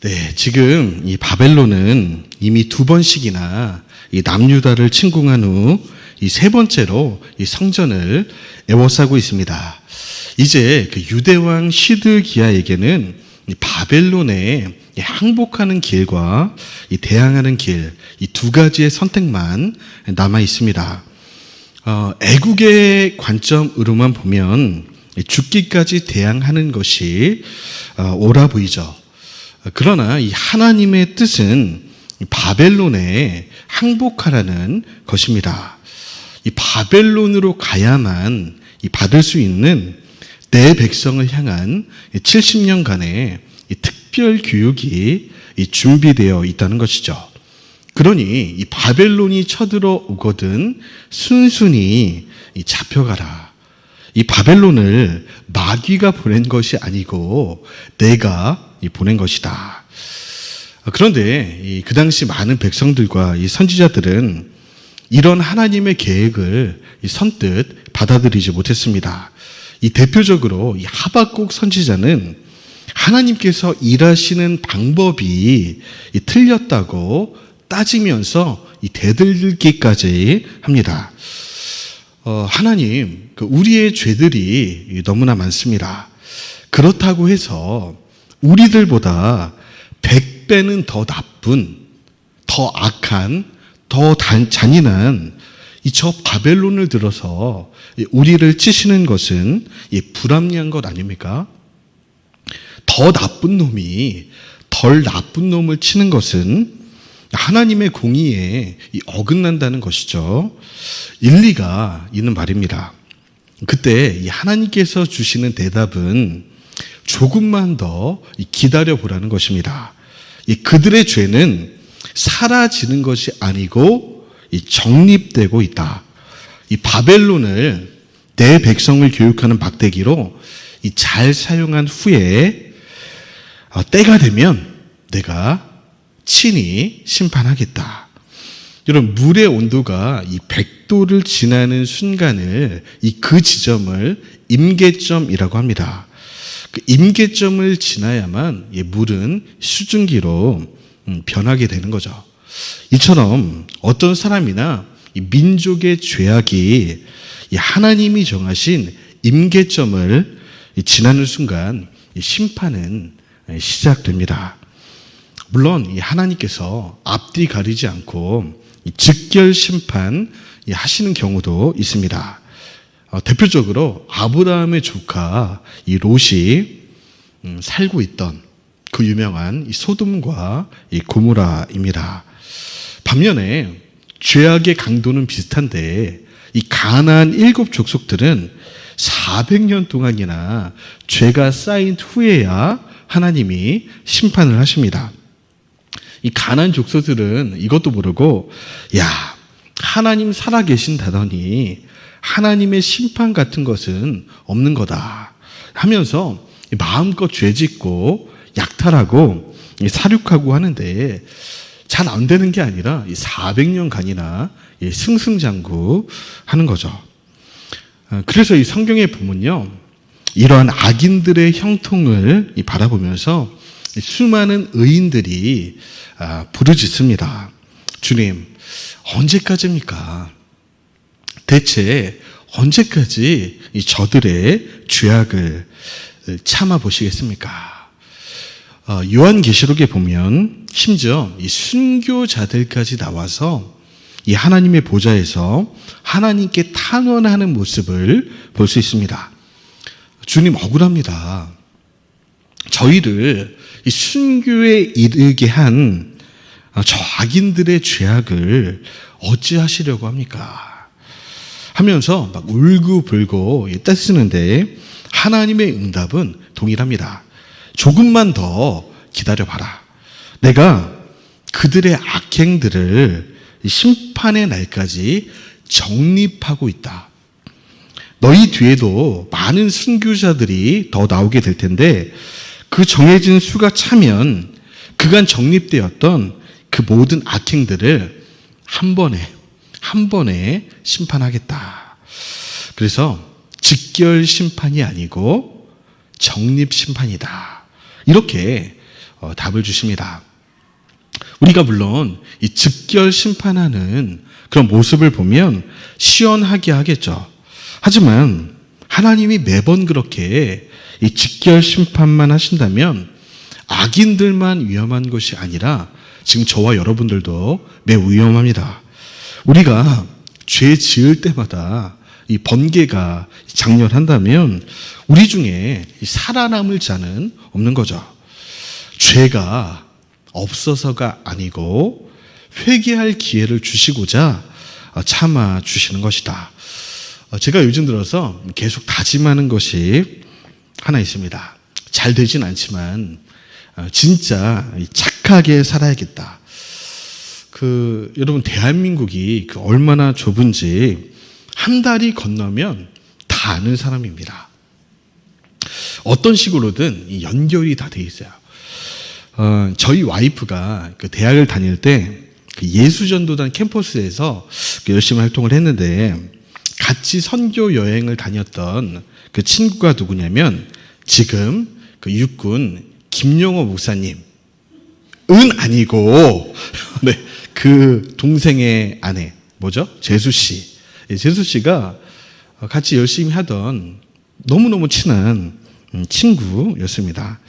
네, 지금 이 바벨론은 이미 2번씩이나 이 남유다를 침공한 후 이 3번째로 이 성전을 에워싸고 있습니다. 이제 그 유대왕 시드기야에게는 이 바벨론에 항복하는 길과 이 대항하는 길, 이 2가지의 선택만 남아 있습니다. 애국의 관점으로만 보면 죽기까지 대항하는 것이 옳아 보이죠. 그러나 이 하나님의 뜻은 바벨론에 항복하라는 것입니다. 이 바벨론으로 가야만 받을 수 있는 내 백성을 향한 70년간의 특별 교육이 준비되어 있다는 것이죠. 그러니 이 바벨론이 쳐들어오거든 순순히 잡혀가라. 이 바벨론을 마귀가 보낸 것이 아니고 내가 보낸 것이다. 그런데 그 당시 많은 백성들과 이 선지자들은 이런 하나님의 계획을 선뜻 받아들이지 못했습니다. 이 대표적으로 이 하박국 선지자는 하나님께서 일하시는 방법이 틀렸다고 따지면서 대들기까지 합니다. 하나님, 우리의 죄들이 너무나 많습니다. 그렇다고 해서 우리들보다 100배는 더 나쁜, 더 악한, 더 잔인한 저 바벨론을 들어서 우리를 치시는 것은 불합리한 것 아닙니까? 더 나쁜 놈이 덜 나쁜 놈을 치는 것은 하나님의 공의에 어긋난다는 것이죠. 일리가 있는 말입니다. 그때 하나님께서 주시는 대답은 조금만 더 기다려보라는 것입니다. 그들의 죄는 사라지는 것이 아니고 정립되고 있다. 이 바벨론을 내 백성을 교육하는 막대기로 잘 사용한 후에 때가 되면 내가 친히 심판하겠다. 여러분, 물의 온도가 100도를 지나는 순간을 그 지점을 임계점이라고 합니다. 그 임계점을 지나야만 물은 수증기로 변하게 되는 거죠. 이처럼 어떤 사람이나 민족의 죄악이 하나님이 정하신 임계점을 지나는 순간 심판은 시작됩니다. 물론 하나님께서 앞뒤 가리지 않고 즉결 심판 하시는 경우도 있습니다. 대표적으로 아브라함의 조카 롯이 살고 있던 그 유명한 소돔과 고모라입니다. 반면에 죄악의 강도는 비슷한데 가나안 7 족속들은 400년 동안이나 죄가 쌓인 후에야 하나님이 심판을 하십니다. 가나안 족속들은 이것도 모르고 하나님 살아계신다더니 하나님의 심판 같은 것은 없는 거다 하면서 마음껏 죄짓고 약탈하고 살육하고 하는데 잘 안 되는 게 아니라 400년간이나 승승장구 하는 거죠. 그래서 이 성경에 보면요, 이러한 악인들의 형통을 바라보면서 수많은 의인들이 부르짖습니다. 주님, 언제까지입니까? 대체 언제까지 저들의 죄악을 참아 보시겠습니까? 요한계시록에 보면 심지어 이 순교자들까지 나와서 이 하나님의 보좌에서 하나님께 탄원하는 모습을 볼 수 있습니다. 주님, 억울합니다. 저희를 이 순교에 이르게 한 저 악인들의 죄악을 어찌하시려고 합니까? 하면서 막 울고불고 떼쓰는데 하나님의 응답은 동일합니다. 조금만 더 기다려봐라. 내가 그들의 악행들을 심판의 날까지 정립하고 있다. 너희 뒤에도 많은 순교자들이 더 나오게 될 텐데 그 정해진 수가 차면 그간 정립되었던 그 모든 악행들을 한 번에 심판하겠다. 그래서 직결 심판이 아니고 정립 심판이다. 이렇게 답을 주십니다. 우리가 물론 이 즉결 심판하는 그런 모습을 보면 시원하게 하겠죠. 하지만 하나님이 매번 그렇게 이 즉결 심판만 하신다면 악인들만 위험한 것이 아니라 지금 저와 여러분들도 매우 위험합니다. 우리가 죄 지을 때마다 이 번개가 장렬한다면 우리 중에 살아남을 자는 없는 거죠. 죄가 없어서가 아니고 회개할 기회를 주시고자 참아 주시는 것이다. 제가 요즘 들어서 계속 다짐하는 것이 하나 있습니다. 잘 되진 않지만 진짜 착하게 살아야겠다. 여러분 대한민국이 얼마나 좁은지 한 달이 건너면 다 아는 사람입니다. 어떤 식으로든 연결이 다 돼 있어요. 저희 와이프가 대학을 다닐 때 예수전도단 캠퍼스에서 열심히 활동을 했는데 같이 선교 여행을 다녔던 그 친구가 누구냐면 지금 육군 김용호 목사님 은 아니고 네, 그 동생의 아내 뭐죠? 재수 씨. 재수 씨가 같이 열심히 하던 너무너무 친한 친구였습니다.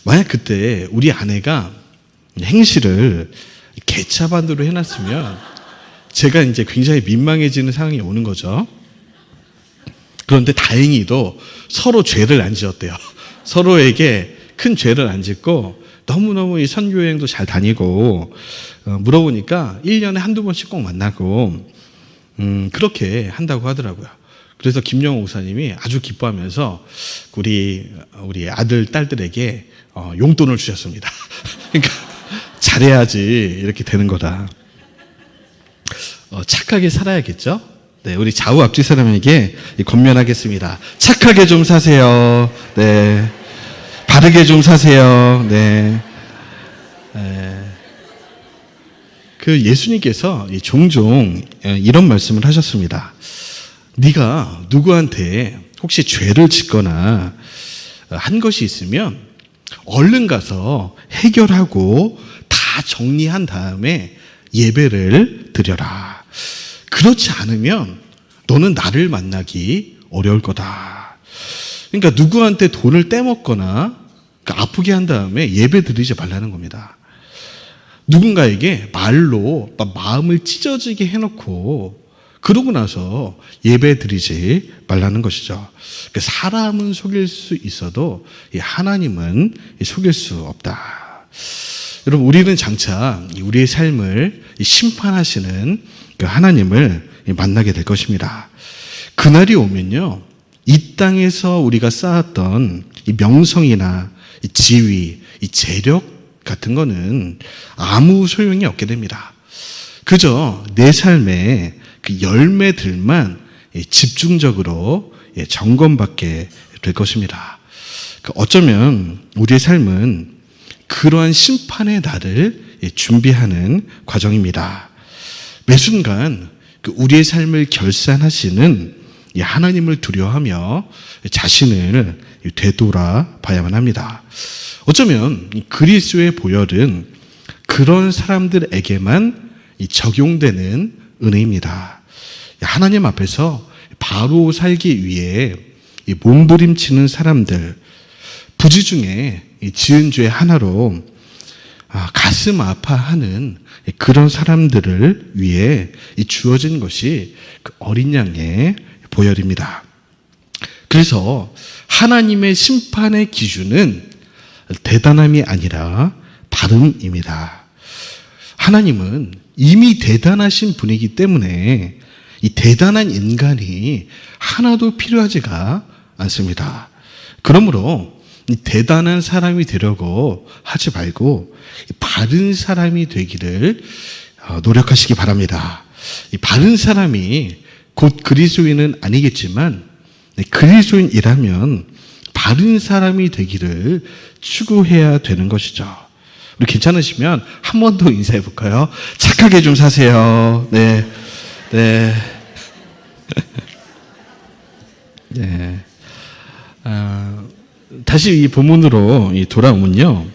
만약 그때 우리 아내가 행실을 개차반으로 해놨으면 제가 이제 굉장히 민망해지는 상황이 오는 거죠. 그런데 다행히도 서로 죄를 안 지었대요. 서로에게 큰 죄를 안 짓고 너무너무 이 선교여행도 잘 다니고 물어보니까 1년에 한두 번씩 꼭 만나고 그렇게 한다고 하더라고요. 그래서 김영호 목사님이 아주 기뻐하면서 우리 아들, 딸들에게 용돈을 주셨습니다. 그러니까 잘해야지 이렇게 되는 거다. 착하게 살아야겠죠? 네, 우리 좌우 앞뒤 사람에게 권면하겠습니다. 착하게 좀 사세요. 네. 바르게 좀 사세요. 네. 예수님께서 종종 이런 말씀을 하셨습니다. 네가 누구한테 혹시 죄를 짓거나 한 것이 있으면 얼른 가서 해결하고 다 정리한 다음에 예배를 드려라. 그렇지 않으면 너는 나를 만나기 어려울 거다. 그러니까 누구한테 돈을 떼먹거나 아프게 한 다음에 예배 드리지 말라는 겁니다. 누군가에게 말로 마음을 찢어지게 해놓고 그러고 나서 예배 드리지 말라는 것이죠. 사람은 속일 수 있어도 하나님은 속일 수 없다. 여러분, 우리는 장차 우리의 삶을 심판하시는 그 하나님을 만나게 될 것입니다. 그날이 오면요, 이 땅에서 우리가 쌓았던 이 명성이나 이 지위, 이 재력 같은 거는 아무 소용이 없게 됩니다. 그저 내 삶의 그 열매들만 집중적으로 점검받게 될 것입니다. 어쩌면 우리의 삶은 그러한 심판의 날을 준비하는 과정입니다. 매 순간 우리의 삶을 결산하시는 하나님을 두려워하며 자신을 되돌아봐야만 합니다. 어쩌면 그리스도의 보혈은 그런 사람들에게만 적용되는 은혜입니다. 하나님 앞에서 바로 살기 위해 몸부림치는 사람들, 부지 중에 지은 죄 하나로 가슴 아파하는 그런 사람들을 위해 주어진 것이 그 어린 양의 보혈입니다. 그래서 하나님의 심판의 기준은 대단함이 아니라 바름입니다. 하나님은 이미 대단하신 분이기 때문에 이 대단한 인간이 하나도 필요하지가 않습니다. 그러므로 이 대단한 사람이 되려고 하지 말고 바른 사람이 되기를 노력하시기 바랍니다. 이 바른 사람이 곧 그리스도인은 아니겠지만 그리스도인이라면 바른 사람이 되기를 추구해야 되는 것이죠. 우리 괜찮으시면 한 번 더 인사해 볼까요? 착하게 좀 사세요. 네, 네, 네. 다시 이 본문으로 돌아오면요,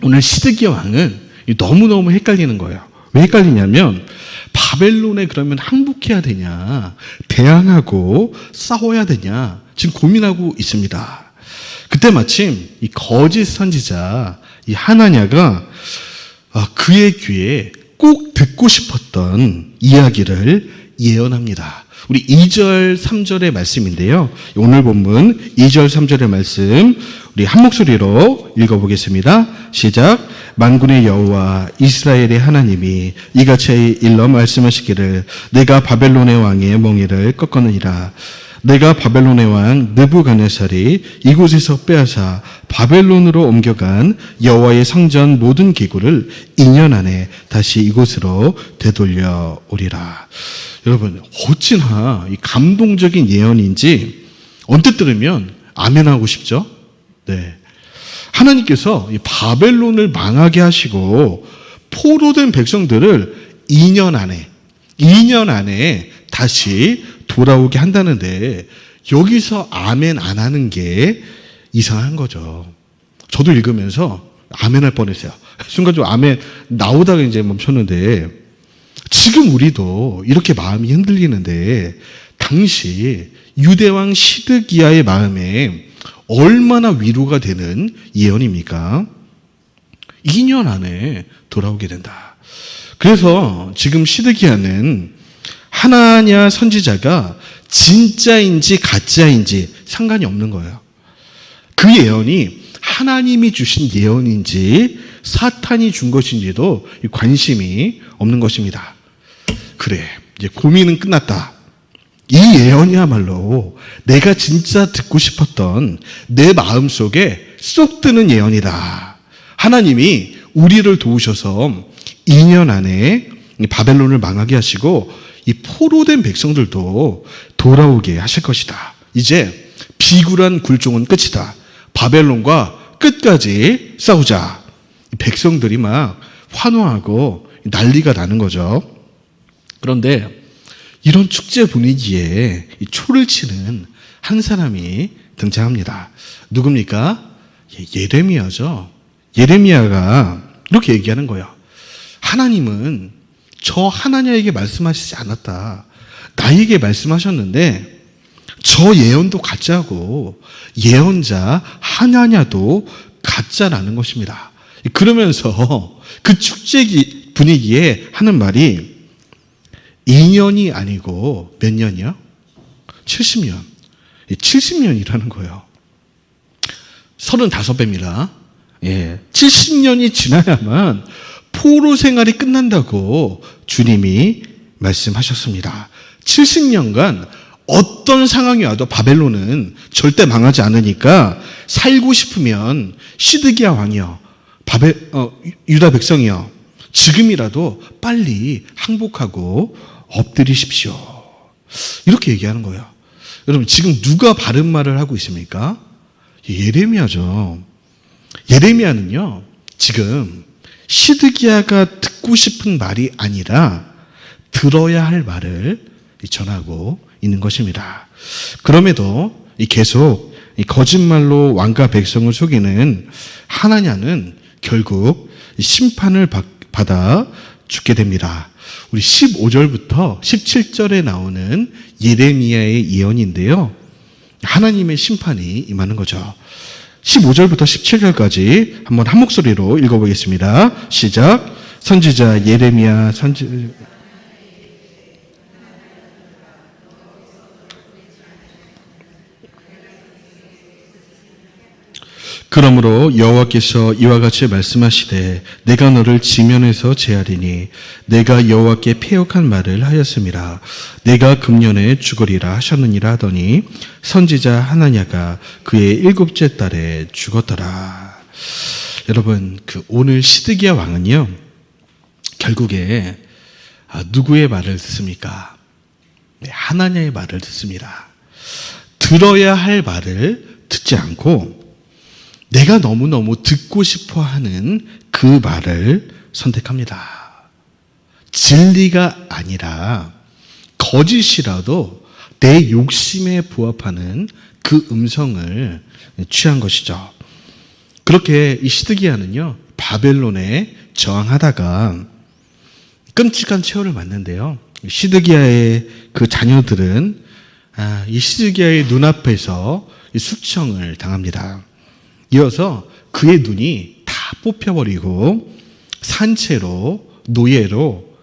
오늘 시드기야 왕은 너무너무 헷갈리는 거예요. 왜 헷갈리냐면 바벨론에 그러면 항복해야 되냐, 대항하고 싸워야 되냐 지금 고민하고 있습니다. 그때 마침 이 거짓 선지자 이 하나냐가 그의 귀에 꼭 듣고 싶었던 이야기를 예언합니다. 우리 2절, 3절의 말씀인데요. 오늘 본문 2절, 3절의 말씀 우리 한 목소리로 읽어보겠습니다. 시작. 만군의 여호와 이스라엘의 하나님이 이같이 일러 말씀하시기를 내가 바벨론의 왕의 멍에를 꺾었느니라. 내가 바벨론의 왕 느부갓네살이 이곳에서 빼앗아 바벨론으로 옮겨간 여호와의 성전 모든 기구를 2년 안에 다시 이곳으로 되돌려 오리라. 여러분, 어찌나 이 감동적인 예언인지 언뜻 들으면 아멘하고 싶죠? 네. 하나님께서 이 바벨론을 망하게 하시고 포로된 백성들을 2년 안에 다시 돌아오게 한다는데 여기서 아멘 안 하는 게 이상한 거죠. 저도 읽으면서 아멘 할 뻔했어요. 순간적으로 아멘 나오다가 이제 멈췄는데 지금 우리도 이렇게 마음이 흔들리는데 당시 유대왕 시드기야의 마음에 얼마나 위로가 되는 예언입니까? 2년 안에 돌아오게 된다. 그래서 지금 시드기야는 하나냐 선지자가 진짜인지 가짜인지 상관이 없는 거예요. 그 예언이 하나님이 주신 예언인지 사탄이 준 것인지도 관심이 없는 것입니다. 그래, 이제 고민은 끝났다. 이 예언이야말로 내가 진짜 듣고 싶었던 내 마음속에 쏙 드는 예언이다. 하나님이 우리를 도우셔서 2년 안에 바벨론을 망하게 하시고 이 포로된 백성들도 돌아오게 하실 것이다. 이제 비굴한 굴종은 끝이다. 바벨론과 끝까지 싸우자. 백성들이 막 환호하고 난리가 나는 거죠. 그런데 이런 축제 분위기에 초를 치는 한 사람이 등장합니다. 누굽니까? 예레미야죠. 예레미야가 이렇게 얘기하는 거예요. 하나님은 저 하나냐에게 말씀하시지 않았다. 나에게 말씀하셨는데 저 예언도 가짜고 예언자 하나냐도 가짜라는 것입니다. 그러면서 그 축제 분위기에 하는 말이 2년이 아니고 몇 년이요? 70년. 70년이라는 거예요. 35배입니다. 70년이 지나야만 포로 생활이 끝난다고 주님이 말씀하셨습니다. 70년간 어떤 상황이 와도 바벨론은 절대 망하지 않으니까 살고 싶으면 시드기야 왕이여, 유다 백성이여, 지금이라도 빨리 항복하고 엎드리십시오. 이렇게 얘기하는 거예요. 여러분, 지금 누가 바른 말을 하고 있습니까? 예레미야죠. 예레미야는요, 지금 시드기야가 듣고 싶은 말이 아니라 들어야 할 말을 전하고 있는 것입니다. 그럼에도 계속 거짓말로 왕과 백성을 속이는 하나냐는 결국 심판을 받아 죽게 됩니다. 우리 15절부터 17절에 나오는 예레미야의 예언인데요. 하나님의 심판이 임하는 거죠. 15절부터 17절까지 한번 한 목소리로 읽어보겠습니다. 시작. 선지자 예레미야 그러므로 여호와께서 이와 같이 말씀하시되 내가 너를 지면에서 제하리니 내가 여호와께 패역한 말을 하였음이라. 내가 금년에 죽으리라 하셨느니라 하더니 선지자 하나냐가 그의 7째 달에 죽었더라. 여러분, 오늘 시드기야 왕은요, 결국에 누구의 말을 듣습니까? 하나냐의 말을 듣습니다. 들어야 할 말을 듣지 않고 내가 너무너무 듣고 싶어 하는 그 말을 선택합니다. 진리가 아니라 거짓이라도 내 욕심에 부합하는 그 음성을 취한 것이죠. 그렇게 이 시드기야는요, 바벨론에 저항하다가 끔찍한 최후를 맞는데요. 시드기야의 그 자녀들은 이 시드기야의 눈앞에서 이 숙청을 당합니다. 이어서 그의 눈이 다 뽑혀버리고 산채로 노예로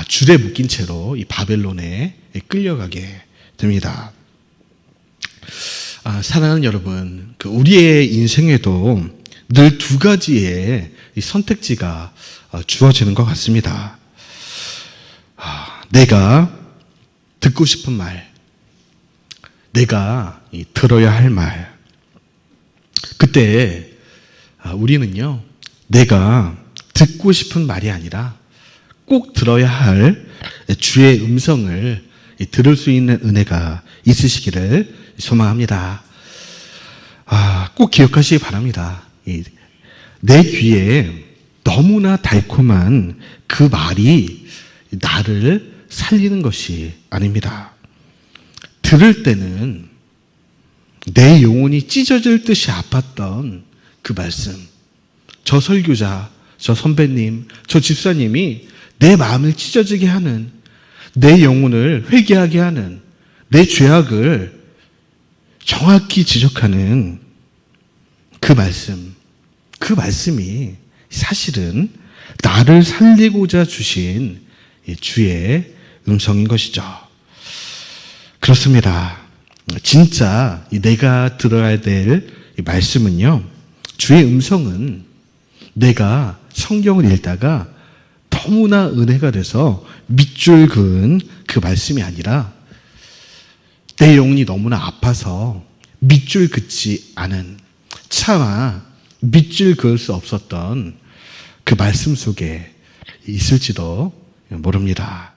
줄에 묶인 채로 이 바벨론에 끌려가게 됩니다. 사랑하는 여러분, 우리의 인생에도 늘 두 가지의 이 선택지가 주어지는 것 같습니다. 내가 듣고 싶은 말, 내가 들어야 할 말. 그때 우리는요, 내가 듣고 싶은 말이 아니라 꼭 들어야 할 주의 음성을 들을 수 있는 은혜가 있으시기를 소망합니다. 꼭 기억하시기 바랍니다. 내 귀에 너무나 달콤한 그 말이 나를 살리는 것이 아닙니다. 들을 때는 내 영혼이 찢어질 듯이 아팠던 그 말씀, 저 설교자, 저 선배님, 저 집사님이 내 마음을 찢어지게 하는, 내 영혼을 회개하게 하는, 내 죄악을 정확히 지적하는 그 말씀, 그 말씀이 사실은 나를 살리고자 주신 주의 음성인 것이죠. 그렇습니다. 진짜 내가 들어야 될 말씀은요, 주의 음성은 내가 성경을 읽다가 너무나 은혜가 돼서 밑줄 그은 그 말씀이 아니라 내 영혼이 너무나 아파서 밑줄 긋지 않은, 차마 밑줄 그을 수 없었던 그 말씀 속에 있을지도 모릅니다.